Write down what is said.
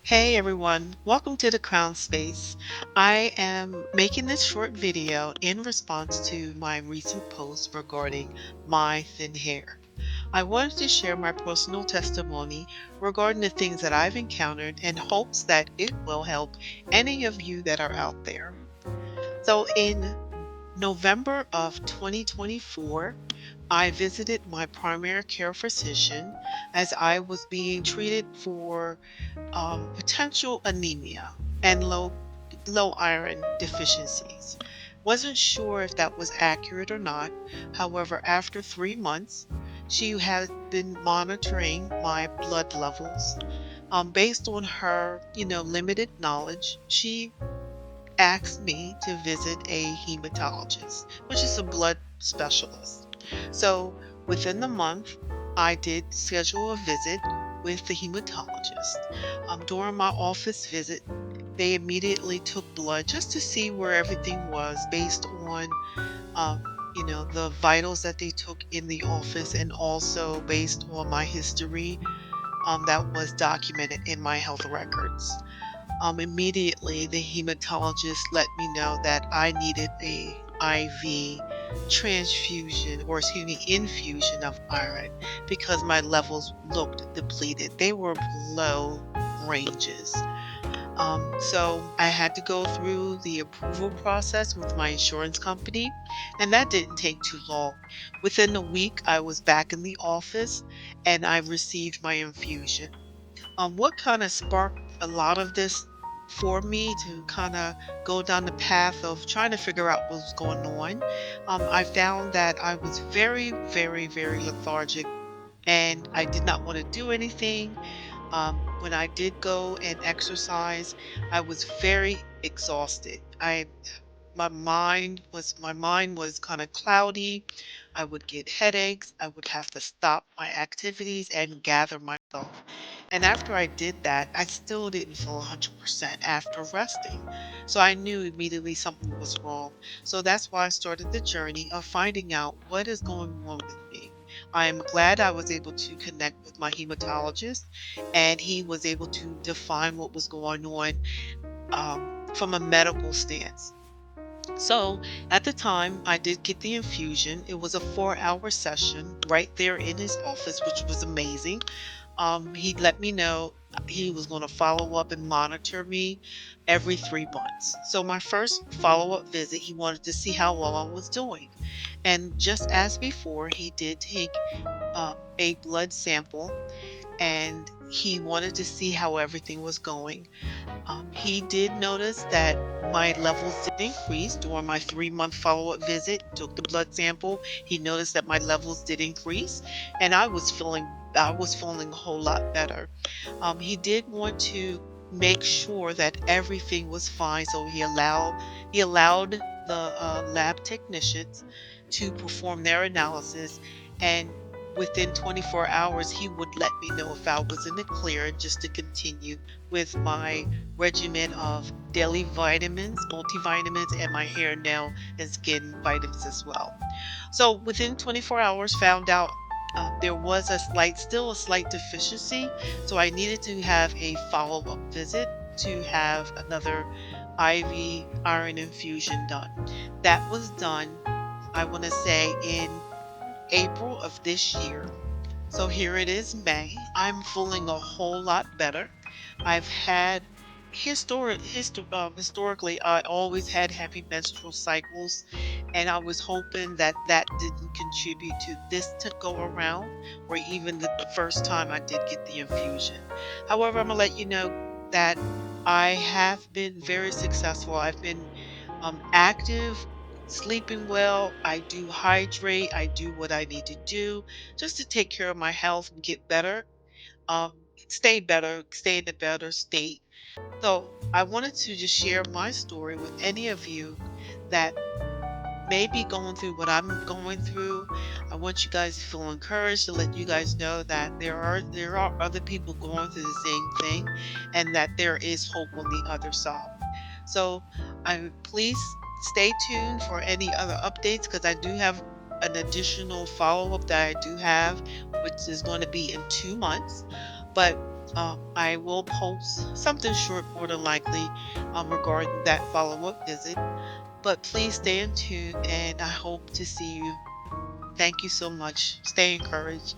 Hey everyone, welcome to the Crown Space. I am making this short video in response to my recent post regarding my thin hair. I wanted to share my personal testimony regarding the things that I've encountered in hopes that it will help any of you that are out there. So in November of 2024, I visited my primary care physician as I was being treated for potential anemia and low iron deficiencies. Wasn't sure if that was accurate or not. However, after 3 months, she had been monitoring my blood levels. Based on her, limited knowledge, she asked me to visit a hematologist, which is a blood specialist. So within the month, I did schedule a visit with the hematologist. During my office visit, they immediately took blood just to see where everything was based on, um, the vitals that they took in the office and also based on my history that was documented in my health records. Immediately, the hematologist let me know that I needed a IV transfusion, or excuse me, infusion of iron because my levels looked depleted. They were below ranges. So I had to go through the approval process with my insurance company, and that didn't take too long. Within a week, I was back in the office and I received my infusion. What kind of sparked a lot of this for me to kind of go down the path of trying to figure out what was going on? I found that I was very, very, very lethargic and I did not want to do anything. When I did go and exercise, I was very exhausted. My mind was kind of cloudy. I would get headaches. I would have to stop my activities and gather myself. And after I did that, I still didn't feel 100% after resting. So I knew immediately something was wrong. So that's why I started the journey of finding out what is going on with me. I am glad I was able to connect with my hematologist and he was able to define what was going on from a medical stance. So at the time, I did get the infusion. It was a 4-hour session right there in his office, which was amazing. He let me know he was going to follow up and monitor me every 3 months. So my first follow-up visit, he wanted to see how well I was doing. And just as before, he did take a blood sample and he wanted to see how everything was going. He did notice that my levels did increase during my 3-month follow-up visit. Took the blood sample. He noticed that my levels did increase, and I was feeling a whole lot better. He did want to make sure that everything was fine, so he allowed the lab technicians to perform their analysis, and within 24 hours, he would let me know if I was in the clear just to continue with my regimen of daily vitamins, multivitamins, and my hair, nail, and skin vitamins as well. So within 24 hours, found out there was still a slight deficiency. So I needed to have a follow-up visit to have another IV iron infusion done. That was done, I want to say, in April of this year. So here it is, May. I'm feeling a whole lot better. I've had historically, I always had heavy menstrual cycles, and I was hoping that that didn't contribute to this to go around, or even the first time I did get the infusion. However, I'm gonna let you know that I have been very successful. I've been active, sleeping well. I do hydrate. I do what I need to do just to take care of my health and get better, um, stay better, stay in a better state. So I wanted to just share my story with any of you that may be going through what I'm going through. I want you guys to feel encouraged, to let you guys know that there are other people going through the same thing and that there is hope on the other side. So I please stay tuned for any other updates because I do have an additional follow-up that I do have, which is going to be in 2 months. But I will post something short, more than likely, regarding that follow-up visit. But please stay in tune, and I hope to see you. Thank you so much. Stay encouraged.